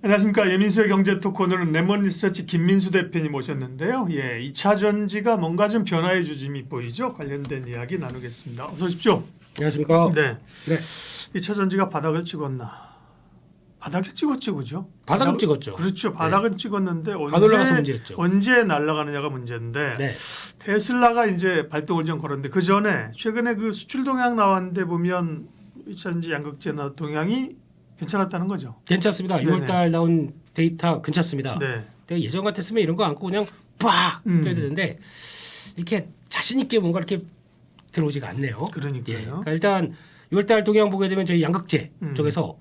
안녕하십니까. 예민수의 경제토크 오늘은 레몬리서치 김민수 대표님 모셨는데요. 2차 전지가 뭔가 좀 변화의 조짐이 보이죠. 관련된 이야기 나누겠습니다. 어서 오십시오. 안녕하십니까. 네. 네. 2차 전지가 바닥을 찍었나? 바닥을 찍었죠, 그죠? 바닥은 찍었죠. 그렇죠. 바닥은 찍었는데 안 올라가서 문제였죠. 언제 날아가느냐가 문제인데 네. 테슬라가 이제 발동을 좀 걸었는데 그 전에 최근에 그 수출 동향 나왔는데 보면 2차 전지 양극재나 동향이 괜찮았다는 거죠. 괜찮습니다. 네네. 6월달 나온 데이터 괜찮습니다. 네. 내가 예전 같았으면 이런 거 안고 그냥 빡 떠야 되는데 이렇게 자신 있게 뭔가 이렇게 들어오지가 않네요. 그러니까요. 그러니까 일단 6월달 동향 보게 되면 저희 양극재 쪽에서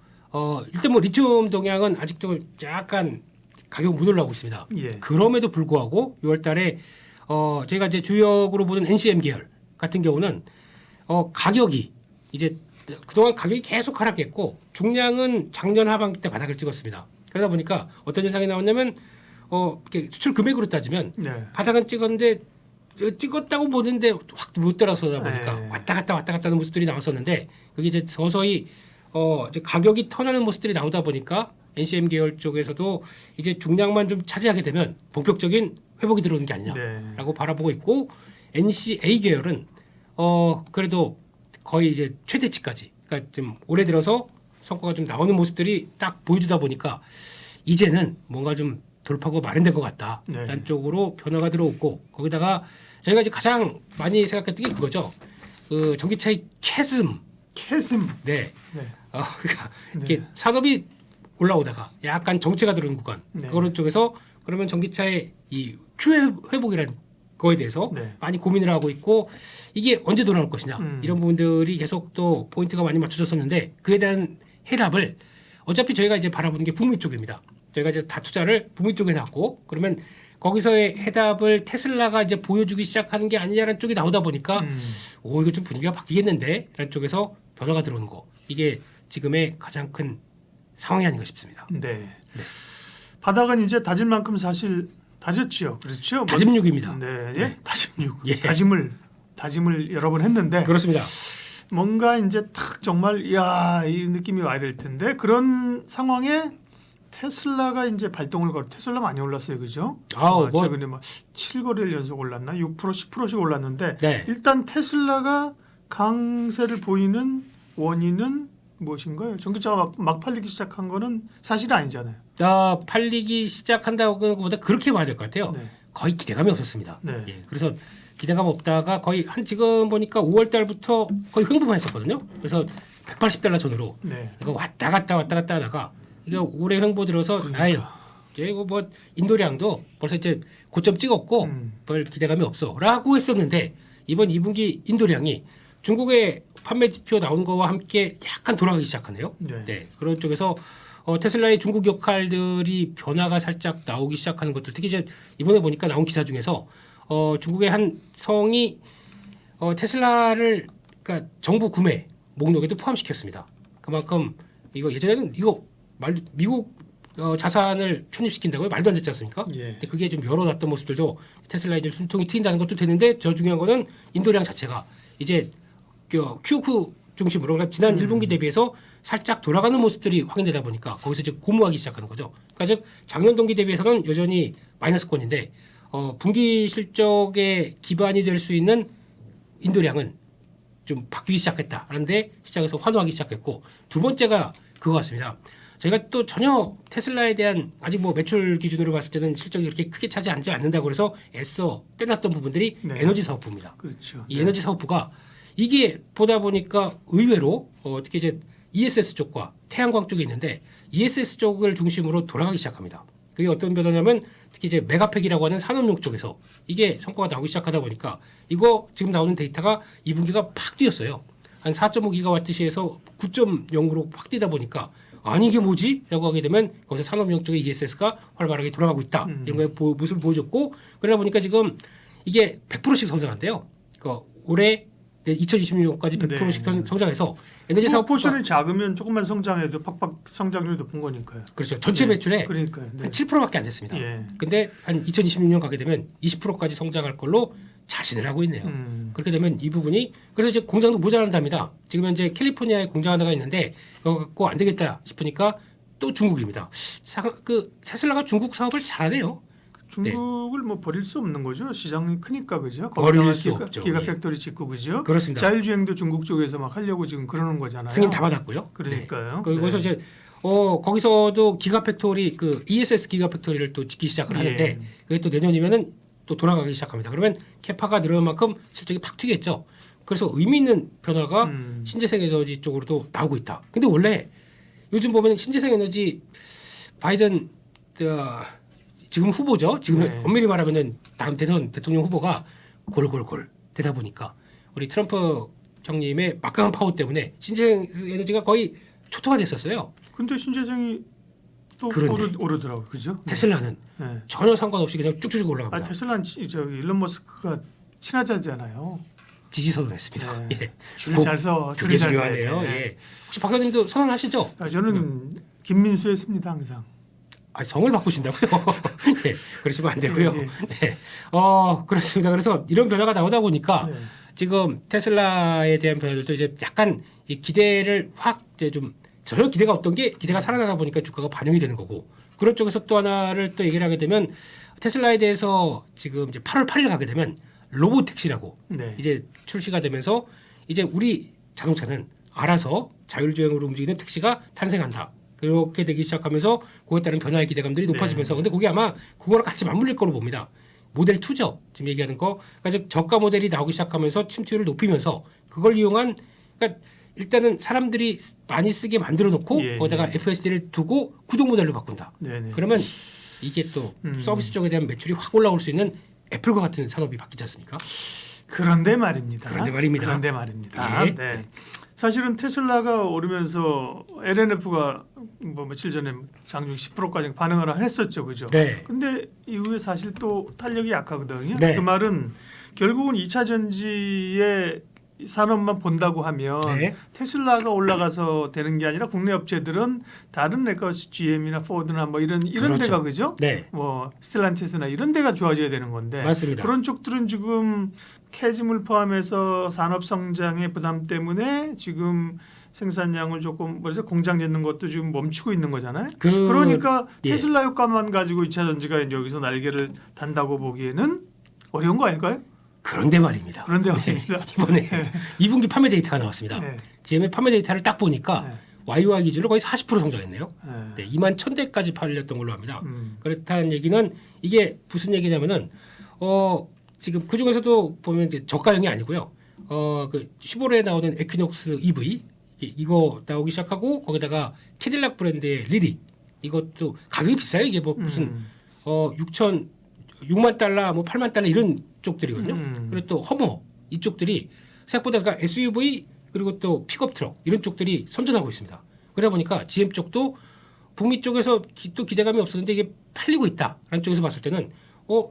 일단 뭐 리튬 동향은 아직도 약간 가격 못 올라오고 있습니다. 예. 그럼에도 불구하고 6월달에 저희가 이제 주력으로 보는 NCM 계열 같은 경우는 가격이 이제 그동안 가격이 계속 하락했고 중량은 작년 하반기 때 바닥을 찍었습니다. 그러다 보니까 어떤 현상이 나왔냐면 이렇게 수출 금액으로 따지면 네. 바닥은 찍었는데 찍었다고 보는데 확 못 따라서다 보니까 네. 왔다 갔다 하는 모습들이 나왔었는데 그게 이제 서서히 이제 가격이 턴하는 모습들이 나오다 보니까 NCM 계열 쪽에서도 이제 중량만 좀 차지하게 되면 본격적인 회복이 들어오는 게 아니냐라고 바라보고 있고 NCA 계열은 그래도 거의 이제 최대치까지 그러니까 좀 올해 들어서 성과가 좀 나오는 모습들이 딱 보여주다 보니까 이제는 뭔가 좀 돌파구가 마련된 것 같다라는 네. 쪽으로 변화가 들어오고 거기다가 저희가 이제 가장 많이 생각했던 게 그거죠. 그 전기차의 캐즘. 네. 네. 그러니까 이렇게 산업이 올라오다가 약간 정체가 들어오는 구간 네. 그런 쪽에서 그러면 전기차의 이 Q 회복이라는 거에 대해서 네. 많이 고민을 하고 있고 이게 언제 돌아올 것이냐 이런 부분들이 계속 또 포인트가 많이 맞춰졌었는데 그에 대한 해답을 어차피 저희가 이제 바라보는 게 북미 쪽입니다. 저희가 이제 다 투자를 북미 쪽에 놨고 그러면 거기서의 해답을 테슬라가 이제 보여주기 시작하는 게 아니냐라는 쪽이 나오다 보니까 이거 좀 분위기가 바뀌겠는데 라는 쪽에서 변화가 들어오는 거 이게 지금의 가장 큰 상황이 아닌가 싶습니다. 네. 바닥은 이제 다질 만큼 사실 다졌죠. 그렇죠. 다짐육입니다. 네. 예? 네. 다짐육. 예. 다짐을 여러 번 했는데 그렇습니다. 뭔가 이제 탁 정말 이 느낌이 와야 될 텐데 그런 상황에 테슬라가 이제 발동을 테슬라 많이 올랐어요. 그죠? 최근에 막 7거래일 연속 올랐나? 6% 10%씩 올랐는데 네. 일단 테슬라가 강세를 보이는 원인은 무엇인가요? 전기차가 막 팔리기 시작한 거는 사실 아니잖아요. 팔리기 시작한다고 보다 그렇게 봐야 될 것 같아요. 네. 거의 기대감이 없었습니다. 네. 예, 그래서 기대감 없다가 거의 지금 보니까 5월 달부터 거의 횡보만 했었거든요. 그래서 $180 전후로 네. 이거 왔다 갔다 하다가 이게 올해 횡보 들어서 이제 이거 뭐 인도량도 벌써 이제 고점 찍었고 별 기대감이 없어라고 했었는데 이번 2분기 인도량이 중국의 판매 지표 나온 거와 함께 약간 돌아가기 시작하네요. 네. 그런 쪽에서 테슬라의 중국 역할들이 변화가 살짝 나오기 시작하는 것들 특히 이제 이번에 보니까 나온 기사 중에서 중국의 한 성이 테슬라를 그러니까 정부 구매 목록에도 포함시켰습니다. 그만큼 이거 예전에는 미국 자산을 편입시킨다고요? 말도 안 됐지 않습니까? 예. 근데 그게 좀 열어놨던 모습들도 테슬라에 이제 숨통이 트인다는 것도 되는데 더 중요한 거는 인도량 자체가 이제 QQ 중심으로 그러니까 지난 1분기 대비해서 살짝 돌아가는 모습들이 확인되다 보니까 거기서 이제 고무하기 시작하는 거죠. 그러니까 즉 작년 동기 대비해서는 여전히 마이너스권인데 분기 실적의 기반이 될 수 있는 인도량은 좀 바뀌기 시작했다라는데 시장에서 환호하기 시작했고 두 번째가 그거 같습니다. 저희가 또 전혀 테슬라에 대한 아직 뭐 매출 기준으로 봤을 때는 실적이 그렇게 크게 차지하지 않는다고 해서 애써 떼놨던 부분들이 네. 에너지 사업부입니다. 그렇죠. 이 에너지 사업부가 이게 보다 보니까 의외로 어떻게 이제 ESS 쪽과 태양광 쪽이 있는데 ESS 쪽을 중심으로 돌아가기 시작합니다. 그게 어떤 변화냐면 특히 이제 메가팩이라고 하는 산업용 쪽에서 이게 성과가 나오기 시작하다 보니까 이거 지금 나오는 데이터가 2분기가 팍 뛰었어요. 한 4.5기가와트시에서 9.0으로 확 뛰다 보니까 아니 이게 뭐지? 라고 하게 되면 거기서 산업용 쪽의 ESS가 활발하게 돌아가고 있다. 이런 거에 모습을 보여줬고 그러다 보니까 지금 이게 100%씩 성장한대요. 그러니까 올해 2026년까지 100%씩 성장해서 에너지 사업 포션이 작으면 조금만 성장해도 팍팍 성장률이 높은 거니까요. 그렇죠. 전체 매출의 그러니까요. 한 7%밖에 안 됐습니다. 예. 근데 한 2026년 가게 되면 20%까지 성장할 걸로 자신을 하고 있네요. 그렇게 되면 이 부분이 그래서 이제 공장도 모자란답니다. 지금 현재 캘리포니아에 공장 하나가 있는데 그거 갖고 안 되겠다 싶으니까 또 중국입니다. 그 테슬라가 중국 사업을 잘하네요. 중국을 뭐 버릴 수 없는 거죠. 시장이 크니까 그죠. 버릴 수 없죠. 기가 예. 팩토리 짓고 그죠. 그렇습니다. 자율주행도 중국 쪽에서 막 하려고 지금 그러는 거잖아요. 승인 다 받았고요. 그러니까요. 그래서 네. 이제 거기서도 기가팩토리 그 ESS 기가팩토리를 또 짓기 시작을 하는데 예. 그게 또 내년이면은 또 돌아가기 시작합니다. 그러면 캐파가 늘어난 만큼 실적이 팍 튀겠죠. 그래서 의미 있는 변화가 신재생 에너지 쪽으로도 나오고 있다. 근데 원래 요즘 보면 신재생 에너지 바이든 지금 후보죠. 지금 네. 엄밀히 말하면은 다음 대선 대통령 후보가 골골골 되다 보니까 우리 트럼프 형님의 막강한 파워 때문에 신재생 에너지가 거의 초토화 됐었어요. 근데 신재생이 또 그런데 오르더라고요. 그죠? 테슬라는 네. 전혀 상관없이 그냥 쭉쭉 아, 올라갑니다. 테슬라는 저기 일론 머스크가 친하자잖아요. 지지선을 했습니다. 네. 예. 줄을 잘 서. 그게 줄을 잘 서야 중요하네요. 돼. 예. 혹시 박사님도 선언하시죠? 아, 저는 김민수 했습니다 항상. 아, 성을 바꾸신다고요? 네, 그러시면 안 되고요. 예, 예. 네, 그렇습니다. 그래서 이런 변화가 나오다 보니까 네. 지금 테슬라에 대한 변화들도 이제 약간 이 기대를 확 이제 좀 전혀 기대가 없던 게 기대가 살아나다 보니까 주가가 반영이 되는 거고 그런 쪽에서 또 하나를 또 얘기를 하게 되면 테슬라에 대해서 지금 이제 8월 8일 가게 되면 로봇 택시라고 네. 이제 출시가 되면서 이제 우리 자동차는 알아서 자율주행으로 움직이는 택시가 탄생한다. 그렇게 되기 시작하면서 그에 따른 변화의 기대감들이 높아지면서 근데 그게 아마 그거랑 같이 맞물릴 거로 봅니다. 모델 2죠. 지금 얘기하는 거. 그러니까 즉 저가 모델이 나오기 시작하면서 침투율을 높이면서 그걸 이용한 그러니까 일단은 사람들이 많이 쓰게 만들어 놓고 예, 거기다가 예. FSD를 두고 구독 모델로 바꾼다. 네네. 그러면 이게 또 서비스 쪽에 대한 매출이 확 올라올 수 있는 애플과 같은 산업이 바뀌지 않습니까? 그런데 말입니다. 그런데 말입니다. 그런데 말입니다. 예. 네. 사실은 테슬라가 오르면서 LNF가 뭐 며칠 전에 장중 10%까지 반응을 했었죠, 그죠? 네. 근데 이후에 사실 또 탄력이 약하거든요. 네. 그 말은 결국은 2차 전지의 산업만 본다고 하면 네. 테슬라가 올라가서 되는 게 아니라 국내 업체들은 다른 내가 GM이나 포드나 뭐 이런 그렇죠. 데가 그죠? 네. 뭐 스텔란티스나 이런 데가 좋아져야 되는 건데 맞습니다. 그런 쪽들은 지금 캐즘을 포함해서 산업 성장의 부담 때문에 지금 생산량을 조금 뭐래서 공장 짓는 것도 지금 멈추고 있는 거잖아요. 그러니까 예. 테슬라 효과만 가지고 2차 전지가 이제 여기서 날개를 단다고 보기에는 어려운 거 아닐까요? 그런데 말입니다. 그런데 네. 말입니다. 이번에 2분기 판매 데이터가 나왔습니다. 네. GM의 판매 데이터를 딱 보니까 네. YOY 기준으로 거의 40% 성장했네요. 네. 네, 2만 1,000대까지 팔렸던 걸로 합니다. 음. 그렇다는 얘기는 이게 무슨 얘기냐면은 지금 그 중에서도 보면 이제 저가형이 아니고요. 그 슈보레에 나오는 에퀴녹스 EV 이거 나오기 시작하고 거기다가 캐딜락 브랜드의 리리 이것도 가격이 비싸요. 이게 뭐 무슨 6만 달러, 뭐 8만 달러 이런 쪽들이거든요. 그리고 또 허머 이쪽들이 생각보다 그러니까 SUV 그리고 또 픽업 트럭 이런 쪽들이 선전하고 있습니다. 그러다 보니까 GM 쪽도 북미 쪽에서 또 기대감이 없었는데 이게 팔리고 있다라는 쪽에서 봤을 때는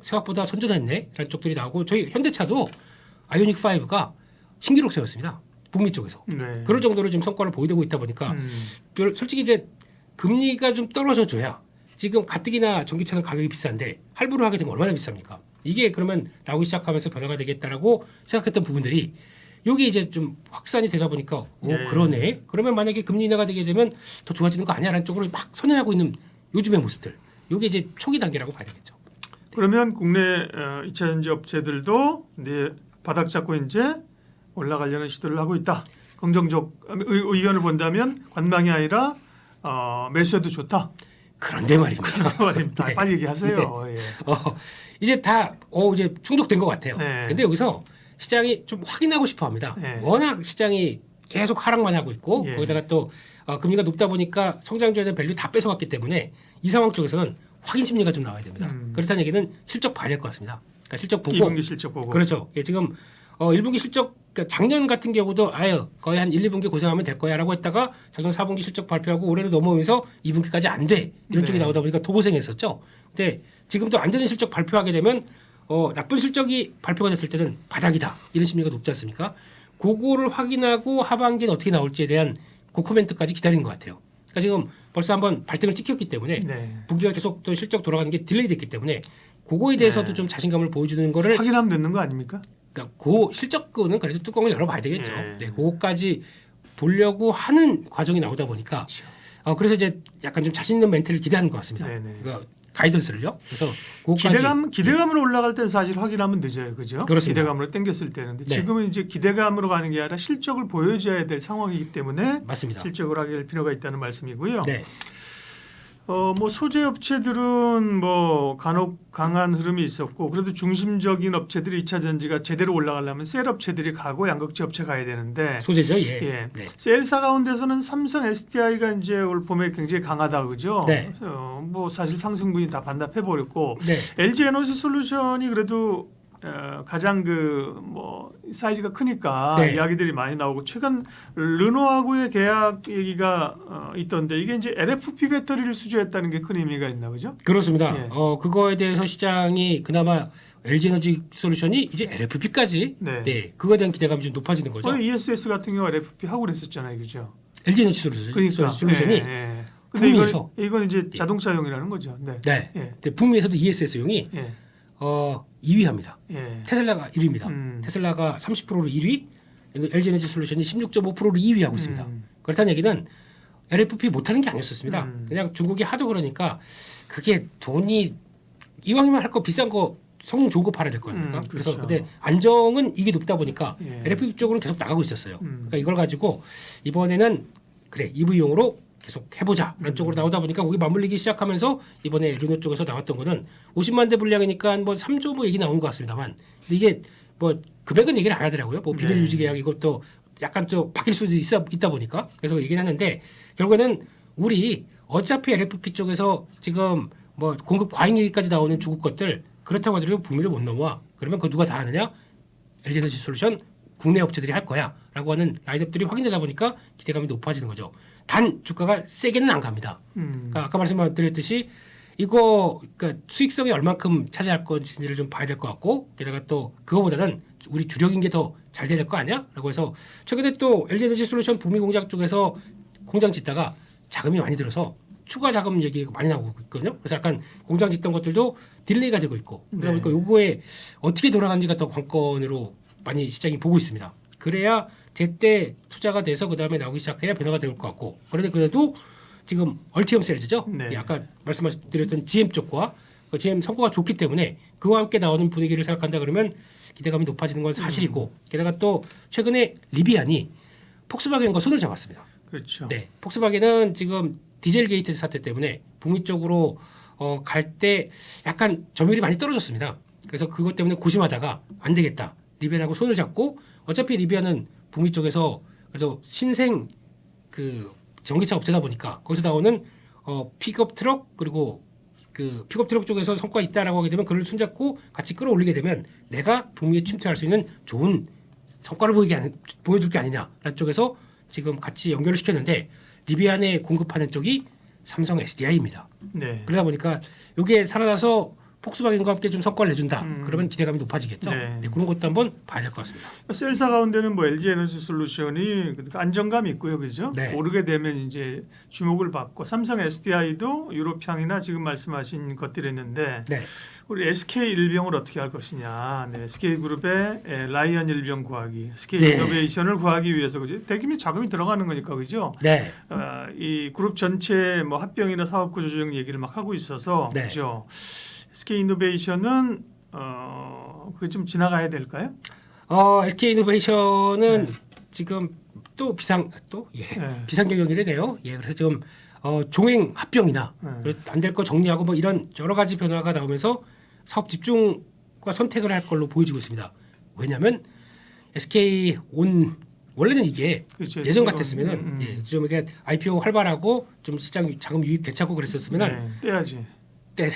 생각보다 선전했네라는 쪽들이 나오고 저희 현대차도 아이오닉 5가 신기록 세웠습니다. 북미 쪽에서. 네. 그럴 정도로 지금 성과를 보이고 있다 보니까 솔직히 이제 금리가 좀 떨어져 줘야 지금 가뜩이나 전기차는 가격이 비싼데 할부를 하게 되면 얼마나 비쌉니까? 이게 그러면 나오기 시작하면서 변화가 되겠다라고 생각했던 부분들이 여기 이제 좀 확산이 되다 보니까 네. 그러네. 그러면 만약에 금리 인하가 되게 되면 더 좋아지는 거 아니야라는 쪽으로 막 선회하고 있는 요즘의 모습들. 이게 이제 초기 단계라고 봐야 되겠죠. 그러면 국내 2차 전지 업체들도 이제 바닥 잡고 이제 올라가려는 시도를 하고 있다. 긍정적 의견을 본다면 관망이 아니라 매수해도 좋다. 그런데 말입니다. 말입니다. 네. 빨리 얘기하세요. 예. 이제 다 이제 충족된 것 같아요. 네. 근데 여기서 시장이 좀 확인하고 싶어합니다. 네. 워낙 시장이 계속 하락만 하고 있고 예. 거기다가 또 금리가 높다 보니까 성장주에 대한 밸류 다 뺏어갔기 때문에 이 상황 쪽에서는 확인 심리가 좀 나와야 됩니다. 그렇다는 얘기는 실적 봐야 될 것 같습니다. 그러니까 실적 보고 2분기 실적 보고. 그렇죠. 예, 지금 1분기 실적 그러니까 작년 같은 경우도 거의 한 1, 2분기 고생하면 될 거야라고 했다가 작년 4분기 실적 발표하고 올해로 넘어오면서 2분기까지 안 돼. 이런 네. 쪽이 나오다 보니까 더 고생했었죠. 근데 지금도 안 되는 실적 발표하게 되면 나쁜 실적이 발표가 됐을 때는 바닥이다. 이런 심리가 높지 않습니까? 그거를 확인하고 하반기는 어떻게 나올지에 대한 그 코멘트까지 기다린 것 같아요. 그러니까 지금 벌써 한번 발등을 찍혔기 때문에 네. 분기가 계속 또 실적 돌아가는 게 딜레이 됐기 때문에 그거에 대해서도 네. 좀 자신감을 보여주는 거를 확인하면 되는 거 아닙니까? 그러니까 그 실적은 그래도 뚜껑을 열어봐야 되겠죠. 네. 네, 그거까지 보려고 하는 과정이 나오다 보니까 그렇죠. 그래서 이제 약간 좀 자신 있는 멘트를 기대하는 것 같습니다. 네네. 그러니까 가이던스를요. 그래서 그것까지 기대감으로 올라갈 땐 사실 확인하면 늦어요, 그죠? 그렇습니다. 기대감으로 땡겼을 때는. 근데 네. 지금은 이제 기대감으로 가는 게 아니라 실적을 보여줘야 될 상황이기 때문에 맞습니다. 실적을 하게 될 필요가 있다는 말씀이고요. 네. 뭐 소재 업체들은 뭐 간혹 강한 흐름이 있었고 그래도 중심적인 업체들이 2차 전지가 제대로 올라가려면 셀 업체들이 가고 양극재 업체 가야 되는데 소재죠. 예. 예. 네. 셀사 가운데서는 삼성 SDI가 이제 올 봄에 굉장히 강하다 그죠? 네. 뭐 사실 상승분이 다 반납해 버렸고 네. LG 에너지 솔루션이 그래도 가장 그 뭐 사이즈가 크니까 네. 이야기들이 많이 나오고 최근 르노하고의 계약 얘기가 있던데 이게 이제 LFP 배터리를 수주했다는 게 큰 의미가 있나 보죠? 그렇습니다. 예. 그거에 대해서 시장이 그나마 LG 에너지 솔루션이 이제 LFP까지 네. 그거에 대한 기대감이 좀 높아지는 거죠. 원래 ESS 같은 경우 LFP 하고 그랬었잖아요, 그죠? LG 에너지 그러니까 솔루션이 예. 근데 북미에서 이건 이제 자동차용이라는 거죠. 네. 네. 예. 근데 북미에서도 ESS용이 예. 2위합니다. 예. 테슬라가 1위입니다. 테슬라가 30%로 1위, LG 에너지 솔루션이 16.5%로 2위하고 있습니다. 그렇다는 얘기는 LFP 못하는 게 아니었었습니다. 그냥 중국이 하도 그러니까 그게 돈이 이왕이면 할 거 비싼 거 성능 좋은 거 팔아야 될 거 아닙니까? 그래서 그렇죠. 근데 안정은 이게 높다 보니까 예. LFP 쪽으로 계속 나가고 있었어요. 그러니까 이걸 가지고 이번에는 그래 EV용으로 계속 해보자라는 쪽으로 나오다 보니까 거기 맞물리기 시작하면서 이번에 르노 쪽에서 나왔던 거는 50만 대 분량이니까 뭐 3조 뭐 얘기 나온 것 같습니다만 근데 이게 뭐 금액은 얘기를 안 하더라고요. 뭐 비밀 네. 유지 계약 이것도 약간 또 바뀔 수도 있다 보니까 그래서 얘기는 하는데 결국에는 우리 어차피 LFP 쪽에서 지금 뭐 공급 과잉 얘기까지 나오는 중국 것들 그렇다고 하더라도 북미를 못 넘어와. 그러면 그거 누가 다 하느냐? LG 에너지 솔루션 국내 업체들이 할 거야라고 하는 라인업들이 확인되다 보니까 기대감이 높아지는 거죠. 단 주가가 세게는 안 갑니다. 그러니까 아까 말씀드렸듯이 이거 그러니까 수익성이 얼만큼 차지할 건지를 좀 봐야 될 것 같고 게다가 또 그거보다는 우리 주력인 게 더 잘 돼야 될 거 아니야? 라고 해서 최근에 또 LG 에너지 솔루션 북미 공장 쪽에서 공장 짓다가 자금이 많이 들어서 추가 자금 얘기가 많이 나오고 있거든요. 그래서 약간 공장 짓던 것들도 딜레이가 되고 있고 그러다 보니까 요거에 어떻게 돌아가는지가 더 관건으로 많이 시장이 보고 있습니다. 그래야 제때 투자가 돼서 그 다음에 나오기 시작해야 변화가 될 것 같고 그런데 그래도 지금 얼티엄 셀즈죠. 네. 예, 아까 말씀드렸던 GM 쪽과 그 GM 성과가 좋기 때문에 그와 함께 나오는 분위기를 생각한다 그러면 기대감이 높아지는 건 사실이고 게다가 또 최근에 리비안이 폭스바겐과 손을 잡았습니다. 그렇죠. 네, 폭스바겐은 지금 디젤 게이트 사태 때문에 북미 쪽으로 갈 때 약간 점유율이 많이 떨어졌습니다. 그래서 그것 때문에 고심하다가 안 되겠다. 리비안하고 손을 잡고 어차피 리비안은 북미 쪽에서 그래도 신생 그 전기차 업체다 보니까 거기서 나오는 픽업 트럭 그리고 그 픽업 트럭 쪽에서 성과가 있다라고 하게 되면 그걸 손잡고 같이 끌어올리게 되면 내가 북미에 침투할 수 있는 좋은 성과를 보여줄 게 아니냐라는 쪽에서 지금 같이 연결을 시켰는데 리비안에 공급하는 쪽이 삼성 SDI입니다. 네. 그러다 보니까 이게 살아나서 폭스바겐과 함께 좀 성과를 내준다. 그러면 기대감이 높아지겠죠. 네. 네, 그런 것도 한번 봐야 될 것 같습니다. 셀사 가운데는 뭐 LG 에너지 솔루션이 안정감이 있고요, 그죠? 네. 오르게 되면 이제 주목을 받고 삼성 SDI도 유럽향이나 지금 말씀하신 것들이 있는데 네, 우리 SK 일병을 어떻게 할 것이냐? 네, SK 그룹의 라이언 일병 구하기, SK 네. 이노베이션을 구하기 위해서 그죠? 대규모 자금이 들어가는 거니까 그죠? 네, 이 그룹 전체 뭐 합병이나 사업 구조 조정 얘기를 막 하고 있어서 네. 그죠? SK 이노베이션은 그게 좀 지나가야 될까요? SK 이노베이션은 네. 지금 또 네. 비상 경영이래요. 예, 그래서 지금 종행 합병이나 네. 안 될 거 정리하고 뭐 이런 여러 가지 변화가 나오면서 사업 집중과 선택을 할 걸로 보여지고 있습니다. 왜냐하면 SK 원래는 이게 그렇죠. 예전 SK 같았으면은 좀 이렇게 IPO 활발하고 좀 시장 자금 유입 괜찮고 그랬었으면은 네, 떼야지. 네.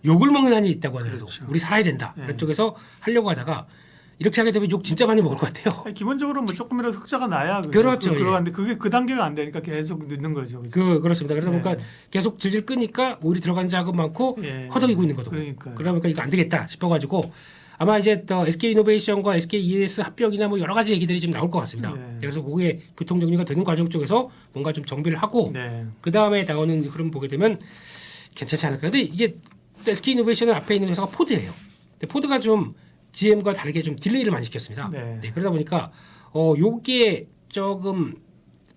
욕을 먹는 한이 있다고 하더라도 그렇죠. 우리 살아야 된다. 네. 그쪽에서 하려고 하다가 이렇게 하게 되면 욕 진짜 많이 먹을 것 같아요. 아니, 기본적으로 뭐 조금이라도 흑자가 나야 그렇죠, 들어가는데 그게 그 단계가 안 되니까 계속 늦는 거죠. 그죠? 그렇습니다. 그러다 네. 보니까 계속 질질 끄니까 오히려 들어간 자금 많고 예. 허덕이고 있는 거죠. 그러니까요. 그러다 보니까 이거 안 되겠다 싶어가지고 아마 이제 또 SK 이노베이션과 SK ES 합병이나 뭐 여러 가지 얘기들이 지금 나올 것 같습니다. 네. 그래서 그게 교통 정리가 되는 과정 쪽에서 뭔가 좀 정비를 하고 네. 그 다음에 나오는 흐름 보게 되면 괜찮지 않을까. 근데 이게 또 SK 이노베이션은 앞에 있는 회사가 포드예요. 근데 포드가 좀 GM과 다르게 좀 딜레이를 많이 시켰습니다. 네. 그러다 보니까 요게 조금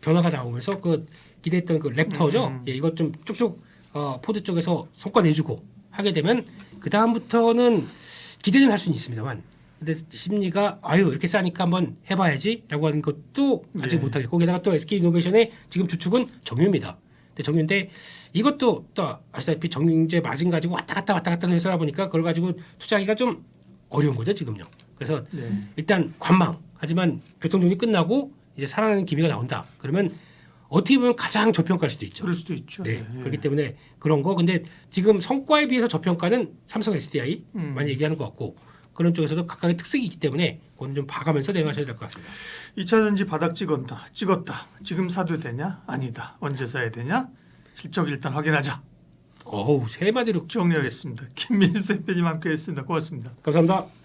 변화가 나오면서 그 기대했던 그 랩터죠. 예, 이것 좀 쭉쭉 포드 쪽에서 성과 내주고 하게 되면 그 다음부터는 기대는 할 수는 있습니다만, 근데 심리가 아유 이렇게 싸니까 한번 해봐야지라고 하는 것도 아직 네. 못하겠고, 거기다가 또 SK이노베이션의 지금 주축은 정유입니다. 근데 정유인데 이것도 또 아시다시피 정유제 마진 가지고 왔다 갔다 하는 회사라 보니까 그걸 가지고 투자하기가 좀 어려운 거죠 지금요. 그래서 네. 일단 관망. 하지만 교통정리 끝나고 이제 살아나는 기미가 나온다. 그러면 어떻게 보면 가장 저평가일 수도 있죠. 그럴 수도 있죠. 네, 그렇기 때문에 그런 거. 근데 지금 성과에 비해서 저평가는 삼성 SDI 많이 얘기하는 것 같고, 그런 쪽에서도 각각의 특색이 있기 때문에 그건 좀 봐가면서 대응하셔야 될 것 같습니다. 2차 전지 바닥 찍었다. 지금 사도 되냐? 아니다. 언제 사야 되냐? 실적 일단 확인하자. 어우, 세 마디로 정리하겠습니다. 김민수 대표님 함께했습니다. 고맙습니다. 감사합니다.